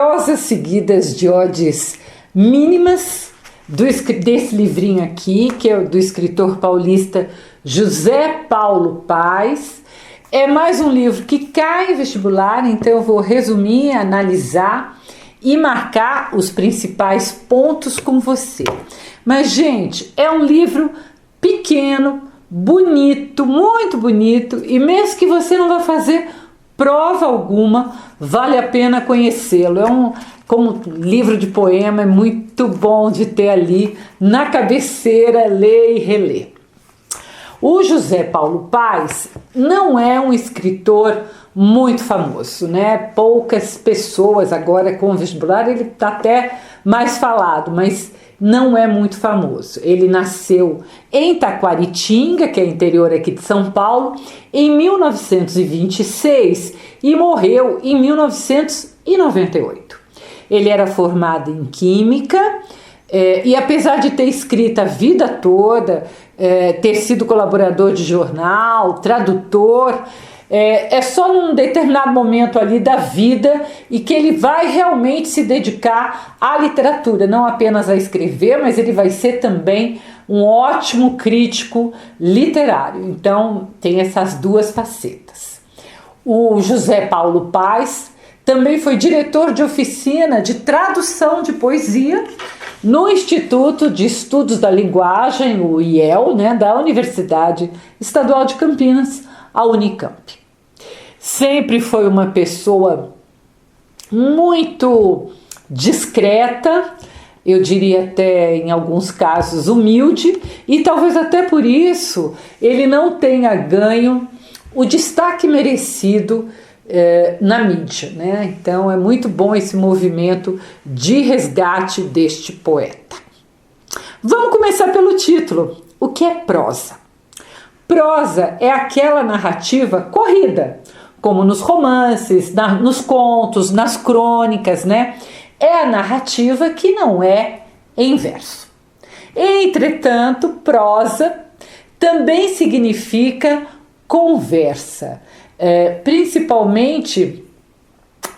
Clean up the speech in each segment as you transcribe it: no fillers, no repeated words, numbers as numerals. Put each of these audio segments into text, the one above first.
Prosas seguidas de odes mínimas desse livrinho aqui, que é do escritor paulista José Paulo Paes. É mais um livro que cai em vestibular, então eu vou resumir, analisar e marcar os principais pontos com você. Mas, gente, é um livro pequeno, bonito, muito bonito, e mesmo que você não vá fazer prova alguma, vale a pena conhecê-lo. Como livro de poema, é muito bom de ter ali na cabeceira, ler e reler. O José Paulo Paes não é um escritor muito famoso, né? Poucas pessoas agora com vestibular, ele está até mais falado, mas não é muito famoso. Ele nasceu em Taquaritinga, que é interior aqui de São Paulo, em 1926 e morreu em 1998. Ele era formado em Química e apesar de ter escrito a vida toda, ter sido colaborador de jornal, tradutor, é só num determinado momento ali da vida e que ele vai realmente se dedicar à literatura, não apenas a escrever, mas ele vai ser também um ótimo crítico literário. Então tem essas duas facetas. O José Paulo Paes também foi diretor de oficina de tradução de poesia no Instituto de Estudos da Linguagem, o IEL, né, da Universidade Estadual de Campinas, a Unicamp. Sempre foi uma pessoa muito discreta, eu diria até em alguns casos humilde, e talvez até por isso ele não tenha ganho o destaque merecido na mídia, né? Então é muito bom esse movimento de resgate deste poeta. Vamos começar pelo título. O que é prosa? Prosa é aquela narrativa corrida, como nos romances, nos contos, nas crônicas, né? É a narrativa que não é em verso. Entretanto, prosa também significa conversa. Principalmente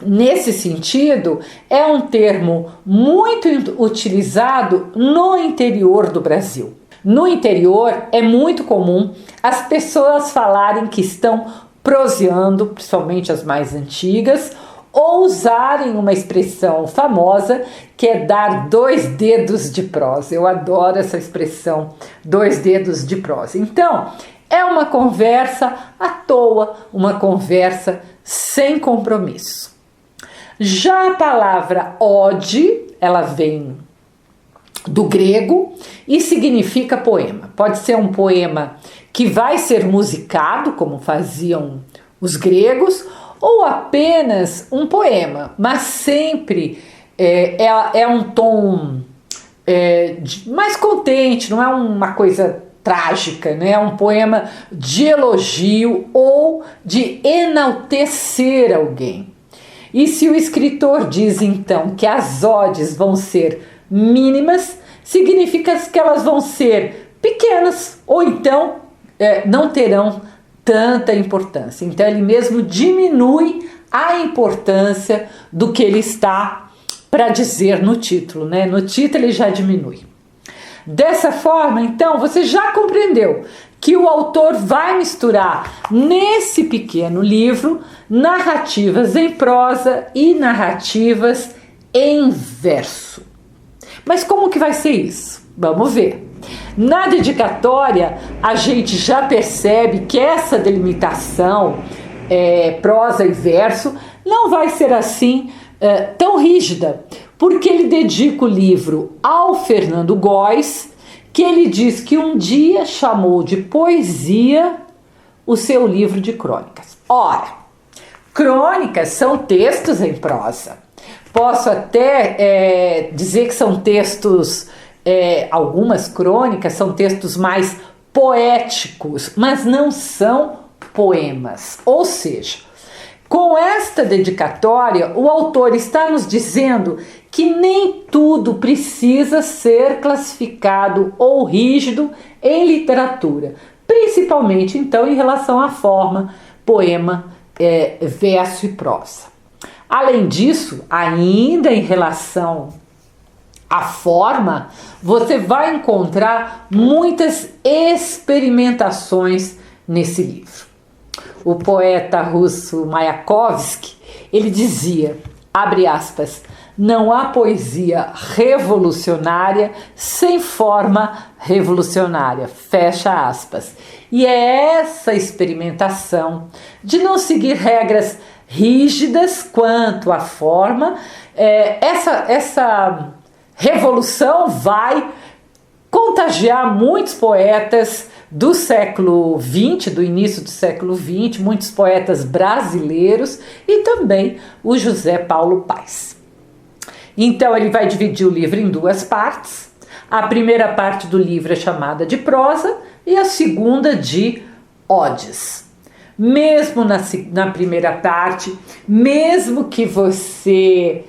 nesse sentido, é um termo muito utilizado no interior do Brasil. No interior é muito comum as pessoas falarem que estão proseando, principalmente as mais antigas, ou usarem uma expressão famosa que é dar 2 dedos de prosa. Eu adoro essa expressão, 2 dedos de prosa. Então, é uma conversa à toa, uma conversa sem compromisso. Já a palavra ode, ela vem do grego e significa poema. Pode ser um poema que vai ser musicado, como faziam os gregos, ou apenas um poema, mas sempre é um tom mais contente, não é uma coisa trágica, né? É um poema de elogio ou de enaltecer alguém. E se o escritor diz então que as odes vão ser mínimas, significa que elas vão ser pequenas ou então não terão tanta importância. Então ele mesmo diminui a importância do que ele está para dizer no título, né? No título ele já diminui. Dessa forma, então, você já compreendeu que o autor vai misturar nesse pequeno livro narrativas em prosa e narrativas em verso. Mas como que vai ser isso? Vamos ver. Na dedicatória, a gente já percebe que essa delimitação prosa e verso não vai ser assim tão rígida, porque ele dedica o livro ao Fernando Góes, que ele diz que um dia chamou de poesia o seu livro de crônicas. Ora, crônicas são textos em prosa. Posso até dizer que são textos, algumas crônicas são textos mais poéticos, mas não são poemas. Ou seja, com esta dedicatória, o autor está nos dizendo que nem tudo precisa ser classificado ou rígido em literatura, principalmente então em relação à forma, poema, verso e prosa. Além disso, ainda em relação à forma, você vai encontrar muitas experimentações nesse livro. O poeta russo Mayakovsky, ele dizia, abre aspas, não há poesia revolucionária sem forma revolucionária, fecha aspas. E é essa experimentação de não seguir regras rígidas quanto à forma, essa revolução vai contagiar muitos poetas do século XX, do início do século XX, muitos poetas brasileiros e também o José Paulo Paes. Então ele vai dividir o livro em duas partes. A primeira parte do livro é chamada de prosa e a segunda de odes. Mesmo na primeira parte, mesmo que você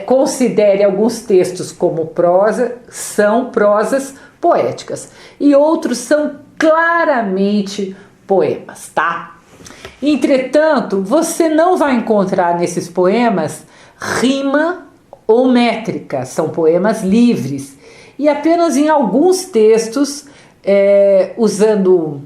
considere alguns textos como prosa, são prosas poéticas e outros são claramente poemas, tá? Entretanto, você não vai encontrar nesses poemas rima ou métrica, são poemas livres e apenas em alguns textos, usando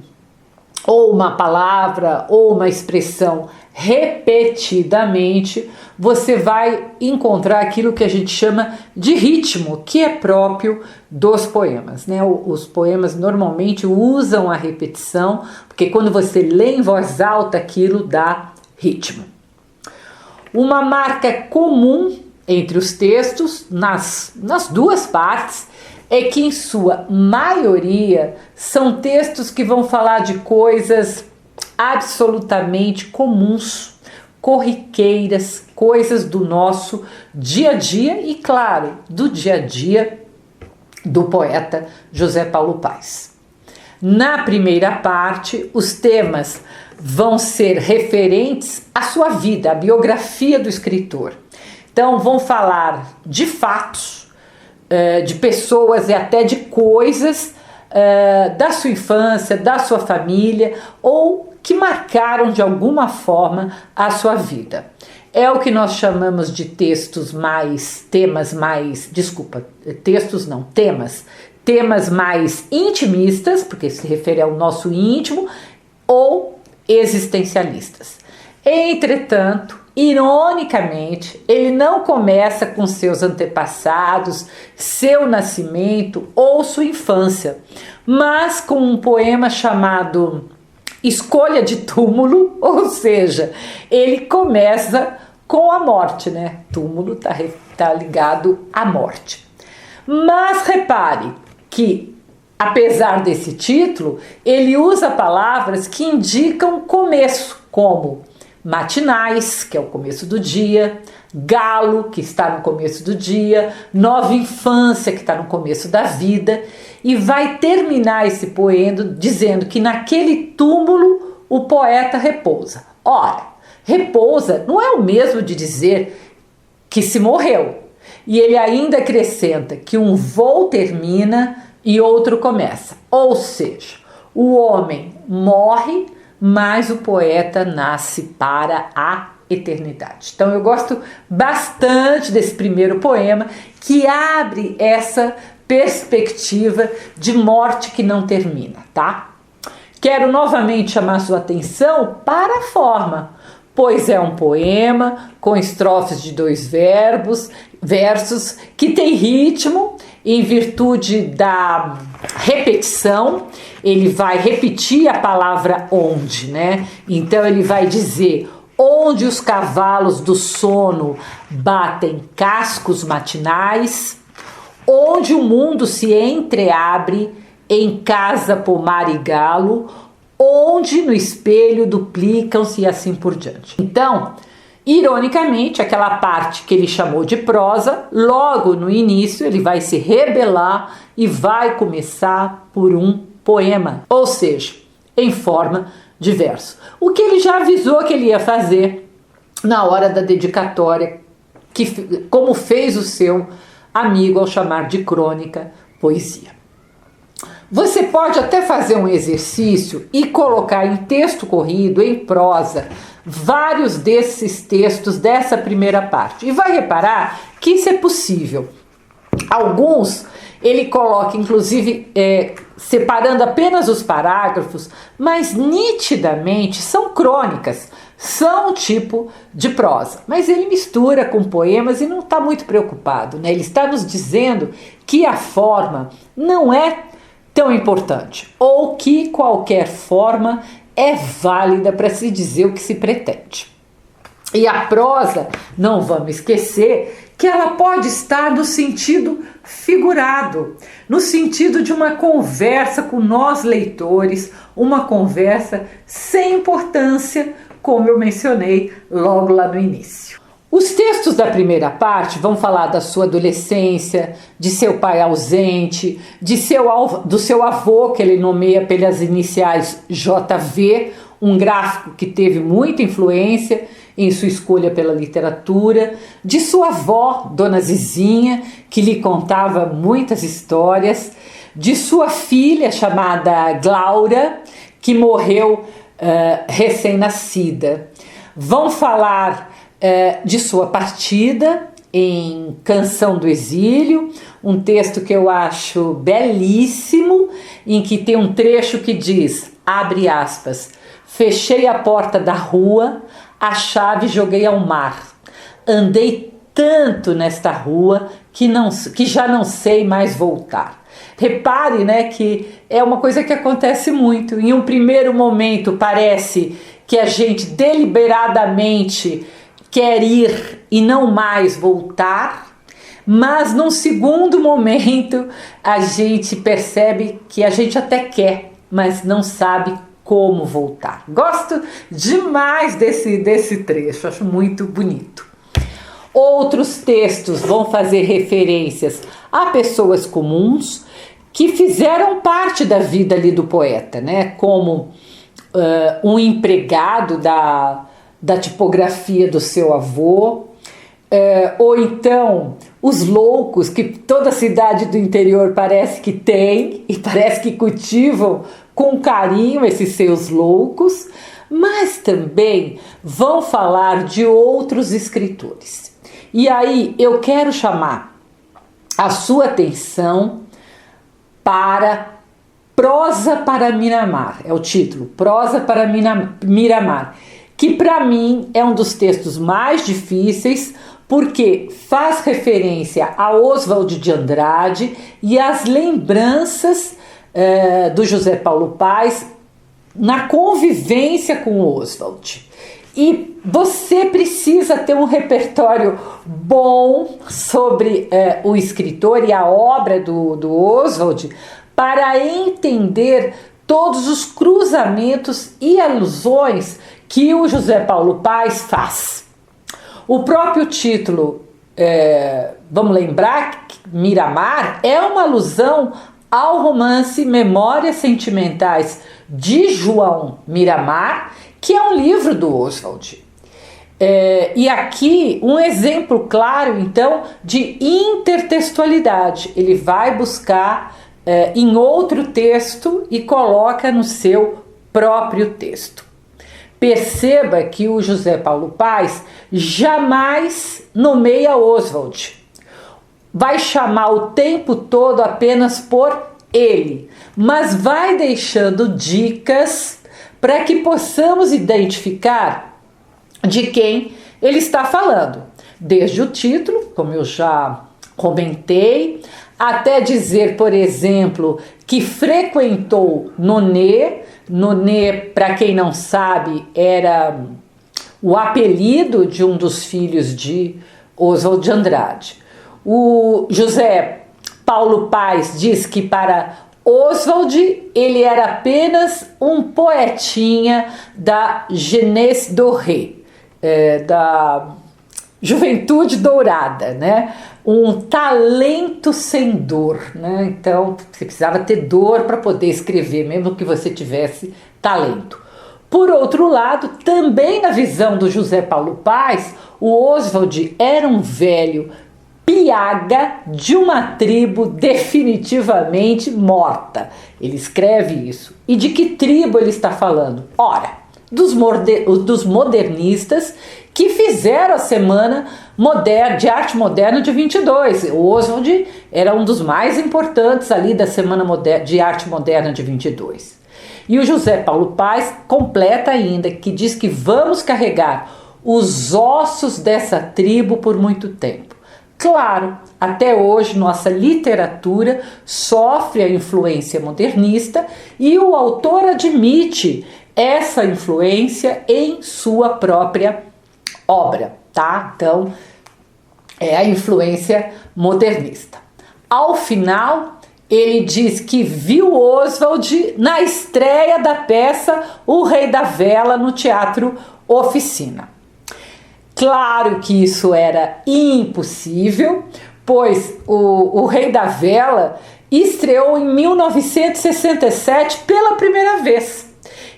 ou uma palavra ou uma expressão repetidamente, você vai encontrar aquilo que a gente chama de ritmo, que é próprio dos poemas, né? Os poemas normalmente usam a repetição, porque quando você lê em voz alta, aquilo dá ritmo. Uma marca comum entre os textos, nas duas partes, é que em sua maioria são textos que vão falar de coisas absolutamente comuns, corriqueiras, coisas do nosso dia a dia e, claro, do dia a dia do poeta José Paulo Paes. Na primeira parte, os temas vão ser referentes à sua vida, à biografia do escritor. Então, vão falar de fatos, de pessoas e até de coisas da sua infância, da sua família ou que marcaram de alguma forma a sua vida. É o que nós chamamos de temas mais intimistas, porque se refere ao nosso íntimo, ou existencialistas. Entretanto, ironicamente, ele não começa com seus antepassados, seu nascimento ou sua infância, mas com um poema chamado Escolha de Túmulo, ou seja, ele começa com a morte, né? Túmulo tá ligado à morte. Mas repare que, apesar desse título, ele usa palavras que indicam começo, como matinais, que é o começo do dia, galo, que está no começo do dia, nova infância, que está no começo da vida, e vai terminar esse poema dizendo que naquele túmulo o poeta repousa. Ora, repousa não é o mesmo de dizer que se morreu. E ele ainda acrescenta que um voo termina e outro começa. Ou seja, o homem morre, mas o poeta nasce para a eternidade. Então eu gosto bastante desse primeiro poema que abre essa perspectiva de morte que não termina, tá? Quero novamente chamar sua atenção para a forma, pois é um poema com estrofes de 2 versos que tem ritmo. Em virtude da repetição, ele vai repetir a palavra onde, né? Então ele vai dizer: onde os cavalos do sono batem cascos matinais, onde o mundo se entreabre em casa, pomar e galo, onde no espelho duplicam-se e assim por diante. Então, ironicamente, aquela parte que ele chamou de prosa, logo no início ele vai se rebelar e vai começar por um poema, ou seja, em forma de verso. O que ele já avisou que ele ia fazer na hora da dedicatória, como fez o seu amigo ao chamar de crônica poesia. Você pode até fazer um exercício e colocar em texto corrido, em prosa, vários desses textos dessa primeira parte. E vai reparar que isso é possível. Alguns ele coloca, inclusive, separando apenas os parágrafos, mas nitidamente são crônicas, são um tipo de prosa. Mas ele mistura com poemas e não está muito preocupado, né? Ele está nos dizendo que a forma não é tão importante, ou que qualquer forma é válida para se dizer o que se pretende. E a prosa, não vamos esquecer, que ela pode estar no sentido figurado, no sentido de uma conversa com nós leitores, uma conversa sem importância, como eu mencionei logo lá no início. Os textos da primeira parte vão falar da sua adolescência, de seu pai ausente, do seu avô, que ele nomeia pelas iniciais JV, um gráfico que teve muita influência em sua escolha pela literatura, de sua avó, Dona Zizinha, que lhe contava muitas histórias, de sua filha chamada Glaura, que morreu recém-nascida. Vão falar de sua partida em Canção do Exílio, um texto que eu acho belíssimo, em que tem um trecho que diz, abre aspas, fechei a porta da rua, a chave joguei ao mar. Andei tanto nesta rua que já não sei mais voltar. Repare, né, que é uma coisa que acontece muito. Em um primeiro momento parece que a gente deliberadamente quer ir e não mais voltar, mas num segundo momento a gente percebe que a gente até quer, mas não sabe como voltar. Gosto demais desse trecho, acho muito bonito. Outros textos vão fazer referências a pessoas comuns que fizeram parte da vida ali do poeta, né? Como um empregado da tipografia do seu avô, ou então os loucos que toda cidade do interior parece que tem e parece que cultivam com carinho esses seus loucos, mas também vão falar de outros escritores. E aí eu quero chamar a sua atenção para Prosa para Miramar, é o título, Prosa para Miramar, que para mim é um dos textos mais difíceis, porque faz referência a Oswald de Andrade e às lembranças do José Paulo Paes na convivência com o Oswald. E você precisa ter um repertório bom sobre o escritor e a obra do Oswald para entender todos os cruzamentos e alusões que o José Paulo Paes faz. O próprio título, vamos lembrar que Miramar é uma alusão ao romance Memórias Sentimentais de João Miramar, que é um livro do Oswald. E aqui um exemplo claro, então, de intertextualidade. Ele vai buscar em outro texto e coloca no seu próprio texto. Perceba que o José Paulo Paes jamais nomeia Oswald. Vai chamar o tempo todo apenas por ele, mas vai deixando dicas para que possamos identificar de quem ele está falando. Desde o título, como eu já comentei, até dizer, por exemplo, que frequentou Nonet. Nonet, para quem não sabe, era o apelido de um dos filhos de Oswald de Andrade. O José Paulo Paes diz que para Oswald ele era apenas um poetinha da Jeunesse dorée, da Juventude Dourada, né? Um talento sem dor, né? Então você precisava ter dor para poder escrever, mesmo que você tivesse talento. Por outro lado, também na visão do José Paulo Paes, o Oswald era um velho piaga de uma tribo definitivamente morta. Ele escreve isso. E de que tribo ele está falando? Ora, dos modernistas que fizeram a Semana de Arte Moderna de 22. O Oswald era um dos mais importantes ali da Semana de Arte Moderna de 22. E o José Paulo Paes completa ainda, que diz que vamos carregar os ossos dessa tribo por muito tempo. Claro, até hoje nossa literatura sofre a influência modernista e o autor admite essa influência em sua própria obra, tá? Então, é a influência modernista. Ao final, ele diz que viu Oswald na estreia da peça O Rei da Vela no Teatro Oficina. Claro que isso era impossível, pois o Rei da Vela estreou em 1967 pela primeira vez.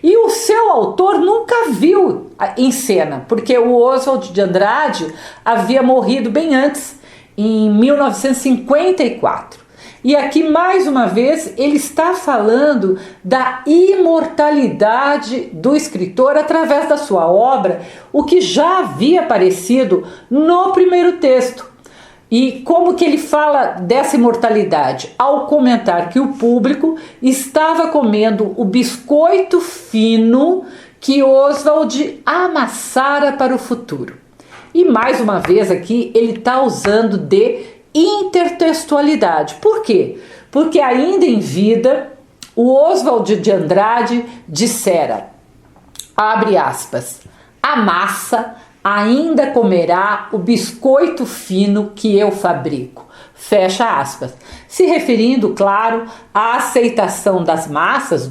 E o seu autor nunca viu em cena, porque o Oswald de Andrade havia morrido bem antes, em 1954. E aqui, mais uma vez, ele está falando da imortalidade do escritor através da sua obra, o que já havia aparecido no primeiro texto. E como que ele fala dessa imortalidade? Ao comentar que o público estava comendo o biscoito fino que Oswald amassara para o futuro. E mais uma vez aqui ele está usando de intertextualidade. Por quê? Porque ainda em vida o Oswald de Andrade dissera, abre aspas, a massa ainda comerá o biscoito fino que eu fabrico, fecha aspas, se referindo, claro, à aceitação das massas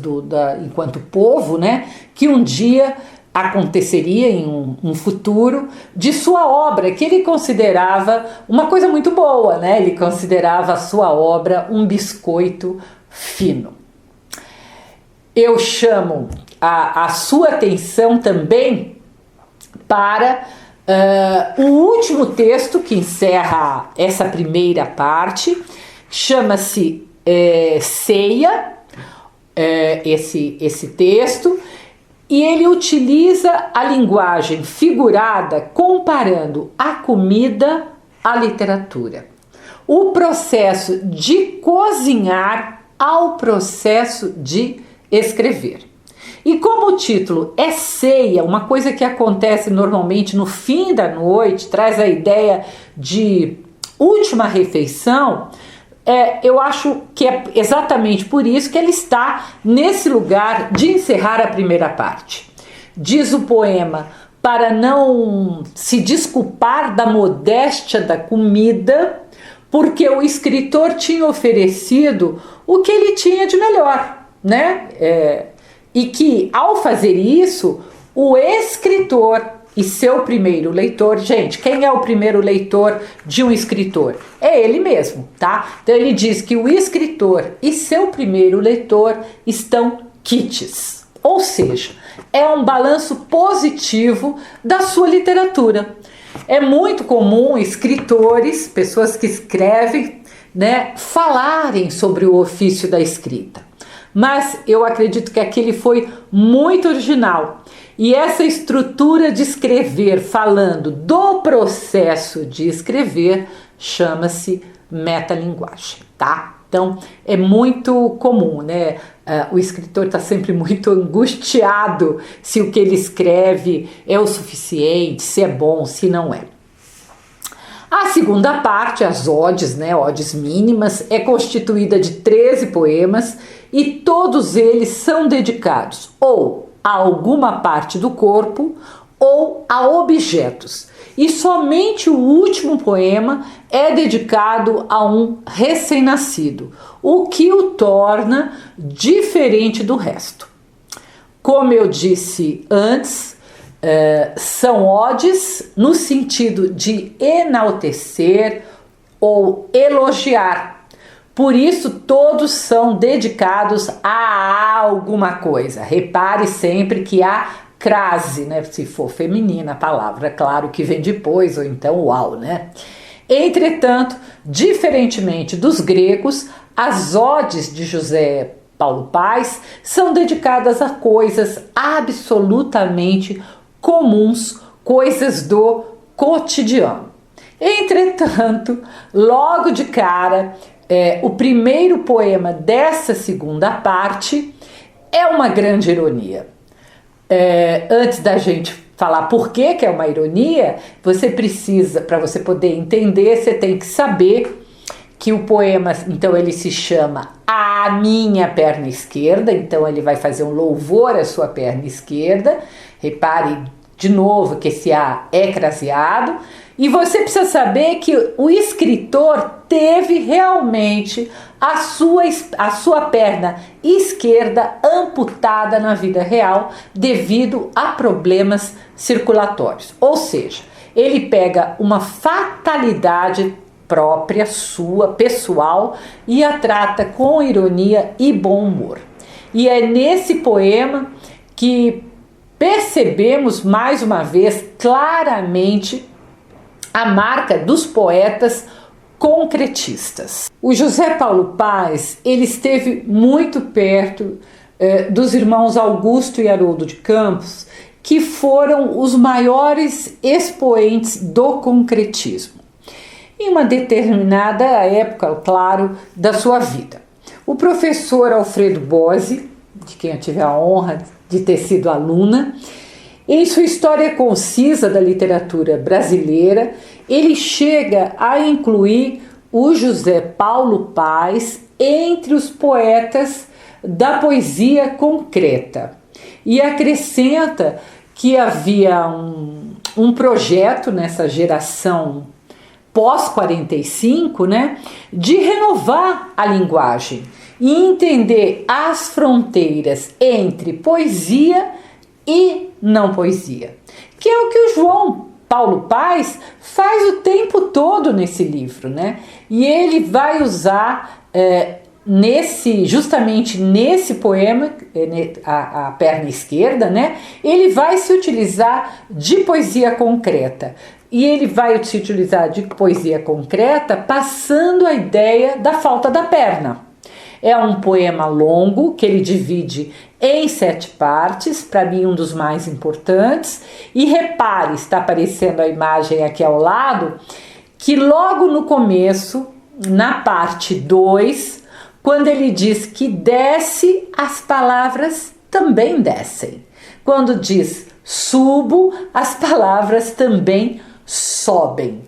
enquanto povo, né, que um dia aconteceria em um futuro de sua obra, que ele considerava uma coisa muito boa, né? Ele considerava a sua obra um biscoito fino. Eu chamo a sua atenção também para o último texto que encerra essa primeira parte, chama-se Ceia, esse texto, e ele utiliza a linguagem figurada comparando a comida à literatura. O processo de cozinhar ao processo de escrever. E como o título é ceia, uma coisa que acontece normalmente no fim da noite, traz a ideia de última refeição, eu acho que é exatamente por isso que ele está nesse lugar de encerrar a primeira parte. Diz o poema, para não se desculpar da modéstia da comida, porque o escritor tinha oferecido o que ele tinha de melhor, né? E que ao fazer isso, o escritor e seu primeiro leitor, gente, quem é o primeiro leitor de um escritor? É ele mesmo, tá? Então ele diz que o escritor e seu primeiro leitor estão quites, ou seja, é um balanço positivo da sua literatura. É muito comum escritores, pessoas que escrevem, né, falarem sobre o ofício da escrita. Mas eu acredito que aquele foi muito original. E essa estrutura de escrever, falando do processo de escrever, chama-se metalinguagem, tá? Então, é muito comum, né? O escritor está sempre muito angustiado se o que ele escreve é o suficiente, se é bom, se não é. A segunda parte, as odes, né, odes mínimas, é constituída de 13 poemas e todos eles são dedicados ou a alguma parte do corpo ou a objetos. E somente o último poema é dedicado a um recém-nascido, o que o torna diferente do resto. Como eu disse antes, são odes no sentido de enaltecer ou elogiar. Por isso, todos são dedicados a alguma coisa. Repare sempre que há crase, né? Se for feminina a palavra, claro que vem depois, ou então uau, né? Entretanto, diferentemente dos gregos, as odes de José Paulo Paes são dedicadas a coisas absolutamente comuns, coisas do cotidiano. Entretanto, logo de cara, o primeiro poema dessa segunda parte é uma grande ironia. Antes da gente falar por que é uma ironia, você precisa, para você poder entender, você tem que saber que o poema, então, ele se chama A Minha Perna Esquerda, então ele vai fazer um louvor à sua perna esquerda. Repare de novo que esse A é craseado, e você precisa saber que o escritor teve realmente a sua perna esquerda amputada na vida real devido a problemas circulatórios. Ou seja, ele pega uma fatalidade própria, sua, pessoal, e a trata com ironia e bom humor. E é nesse poema que percebemos mais uma vez claramente a marca dos poetas concretistas. O José Paulo Paes, ele esteve muito perto dos irmãos Augusto e Haroldo de Campos, que foram os maiores expoentes do concretismo em uma determinada época, claro, da sua vida. O professor Alfredo Bose, de quem eu tive a honra de ter sido aluna, em sua História Concisa da Literatura Brasileira, ele chega a incluir o José Paulo Paes entre os poetas da poesia concreta e acrescenta que havia um projeto nessa geração pós-45, né, de renovar a linguagem e entender as fronteiras entre poesia e não poesia, que é o que o João Paulo Paes faz o tempo todo nesse livro, né? E ele vai usar justamente nesse poema, a perna esquerda, né? Ele vai se utilizar de poesia concreta. E ele vai se utilizar de poesia concreta passando a ideia da falta da perna. É um poema longo que ele divide em 7 partes, para mim um dos mais importantes. E repare, está aparecendo a imagem aqui ao lado, que logo no começo, na parte 2, quando ele diz que desce, as palavras também descem. Quando diz subo, as palavras também sobem.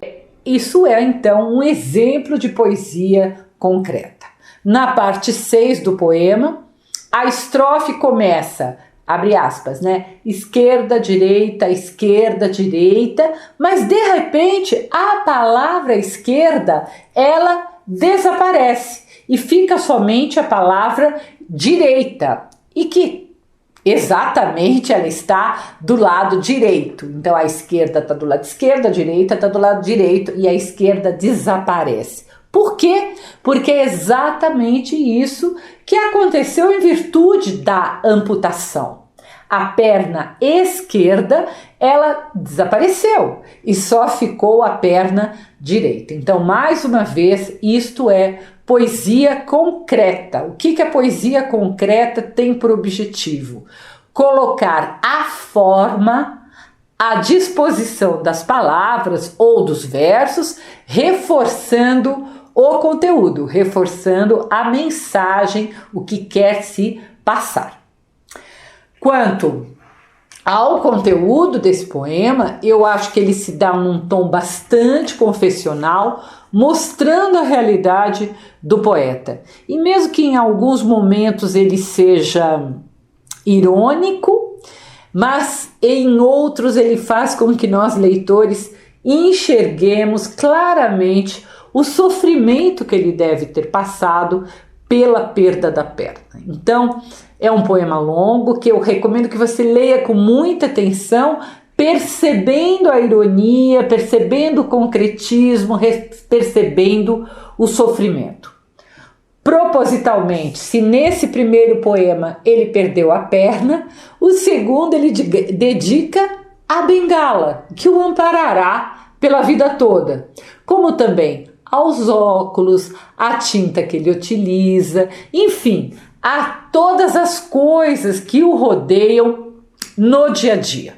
Isso é então um exemplo de poesia concreta. Na parte 6 do poema, a estrofe começa, abre aspas, né? Esquerda, direita, mas de repente a palavra esquerda, ela desaparece e fica somente a palavra direita, e que exatamente ela está do lado direito. Então a esquerda está do lado esquerdo, a direita está do lado direito e a esquerda desaparece. Por quê? Porque é exatamente isso que aconteceu em virtude da amputação. A perna esquerda, ela desapareceu e só ficou a perna direita. Então, mais uma vez, isto é poesia concreta. O que a poesia concreta tem por objetivo? Colocar a forma à disposição das palavras ou dos versos, reforçando o conteúdo, reforçando a mensagem, o que quer se passar. Quanto ao conteúdo desse poema, eu acho que ele se dá num tom bastante confessional, mostrando a realidade do poeta. E mesmo que em alguns momentos ele seja irônico, mas em outros ele faz com que nós, leitores, enxerguemos claramente o sofrimento que ele deve ter passado pela perda da perna. Então, é um poema longo que eu recomendo que você leia com muita atenção, percebendo a ironia, percebendo o concretismo, percebendo o sofrimento. Propositalmente, se nesse primeiro poema ele perdeu a perna, o segundo ele dedica à bengala, que o amparará pela vida toda, como também aos óculos, à tinta que ele utiliza, enfim, a todas as coisas que o rodeiam no dia a dia.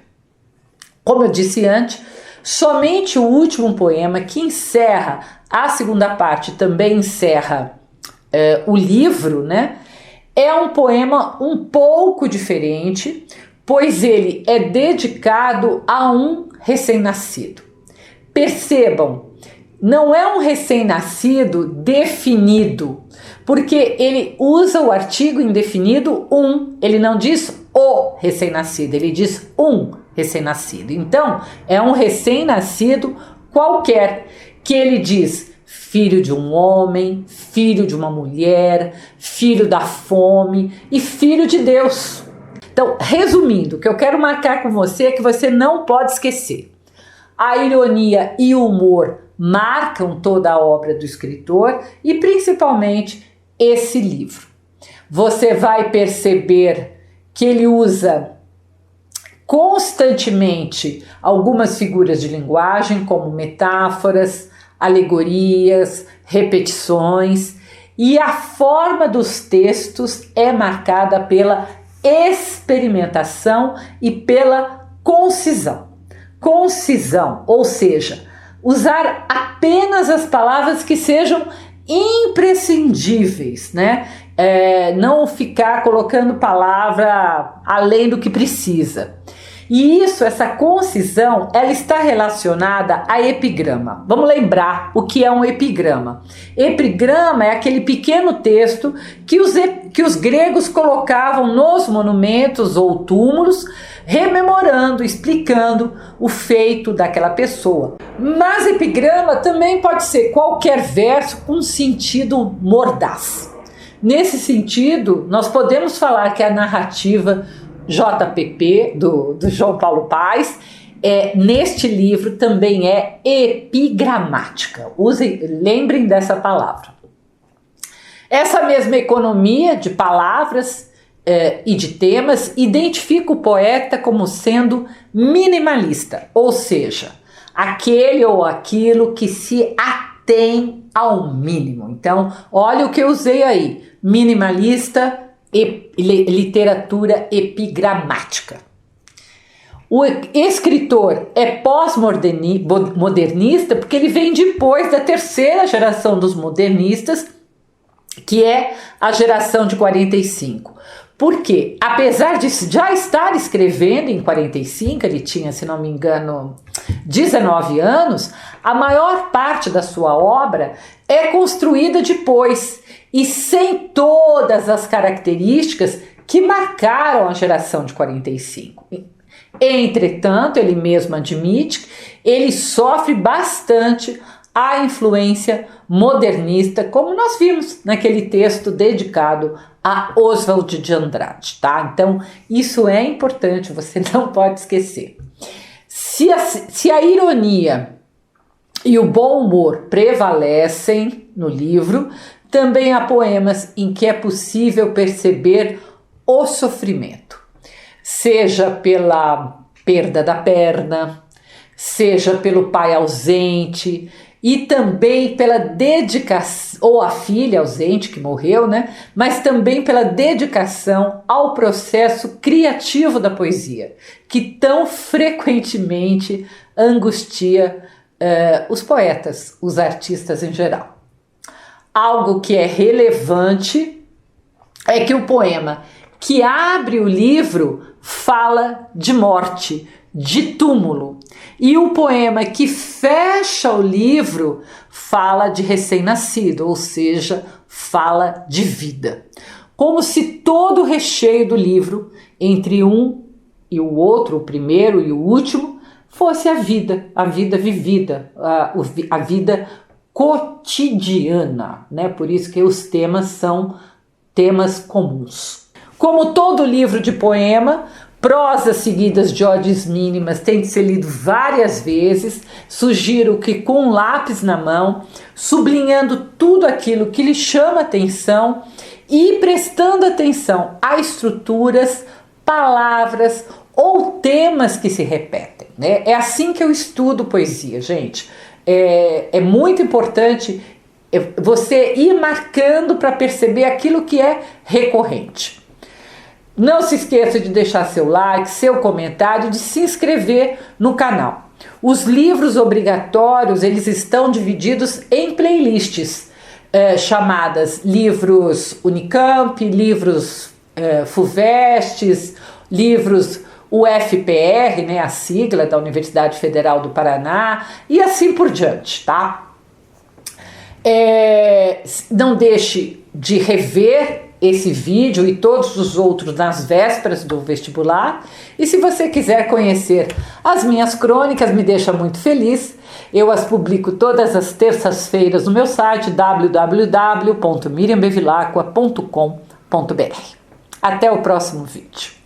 Como eu disse antes, somente o último poema, que encerra a segunda parte, também encerra o livro, né? É um poema um pouco diferente, pois ele é dedicado a um recém-nascido. Percebam, não é um recém-nascido definido, porque ele usa o artigo indefinido um, ele não diz o recém-nascido, ele diz um recém-nascido. Então, é um recém-nascido qualquer, que ele diz filho de um homem, filho de uma mulher, filho da fome e filho de Deus. Então, resumindo, o que eu quero marcar com você é que você não pode esquecer. A ironia e o humor marcam toda a obra do escritor e principalmente esse livro. Você vai perceber que ele usa constantemente algumas figuras de linguagem, como metáforas, alegorias, repetições, e a forma dos textos é marcada pela experimentação e pela concisão. Concisão, ou seja, usar apenas as palavras que sejam imprescindíveis, né? Não ficar colocando palavra além do que precisa. E isso, essa concisão, ela está relacionada a epigrama. Vamos lembrar o que é um epigrama. Epigrama é aquele pequeno texto que os gregos colocavam nos monumentos ou túmulos, rememorando, explicando o feito daquela pessoa. Mas epigrama também pode ser qualquer verso com sentido mordaz. Nesse sentido, nós podemos falar que a narrativa JPP, do João Paulo Paes, neste livro também é epigramática. Lembrem dessa palavra. Essa mesma economia de palavras e de temas identifica o poeta como sendo minimalista, ou seja, aquele ou aquilo que se atém ao mínimo. Então, olha o que eu usei aí, minimalista e literatura epigramática. O escritor é pós-modernista porque ele vem depois da terceira geração dos modernistas, que é a geração de 45. Porque, apesar de já estar escrevendo em 45, ele tinha, se não me engano, 19 anos, a maior parte da sua obra é construída depois e sem todas as características que marcaram a geração de 45. Entretanto, ele mesmo admite, ele sofre bastante a influência modernista, como nós vimos naquele texto dedicado a Oswald de Andrade, tá? Então, isso é importante, você não pode esquecer. Se a ironia e o bom humor prevalecem no livro, também há poemas em que é possível perceber o sofrimento, seja pela perda da perna, seja pelo pai ausente, e também pela dedicação, ou a filha ausente que morreu, né? Mas também pela dedicação ao processo criativo da poesia, que tão frequentemente angustia os poetas, os artistas em geral. Algo que é relevante é que o poema que abre o livro fala de morte, de túmulo. E o poema que fecha o livro fala de recém-nascido, ou seja, fala de vida. Como se todo o recheio do livro, entre um e o outro, o primeiro e o último, fosse a vida vivida, a vida cotidiana, né? Por isso que os temas são temas comuns. Como todo livro de poema, prosas seguidas de odes mínimas tem de ser lido várias vezes. Sugiro que com um lápis na mão, sublinhando tudo aquilo que lhe chama atenção e prestando atenção a estruturas, palavras ou temas que se repetem, né? É assim que eu estudo poesia, gente. É muito importante você ir marcando para perceber aquilo que é recorrente. Não se esqueça de deixar seu like, seu comentário, de se inscrever no canal. Os livros obrigatórios, eles estão divididos em playlists, chamadas livros Unicamp, livros FUVEST, livros UFPR, né, a sigla da Universidade Federal do Paraná, e assim por diante, tá? Não deixe de rever esse vídeo e todos os outros nas vésperas do vestibular. E se você quiser conhecer as minhas crônicas, me deixa muito feliz. Eu as publico todas as terças-feiras no meu site www.miriambevilacqua.com.br. Até o próximo vídeo.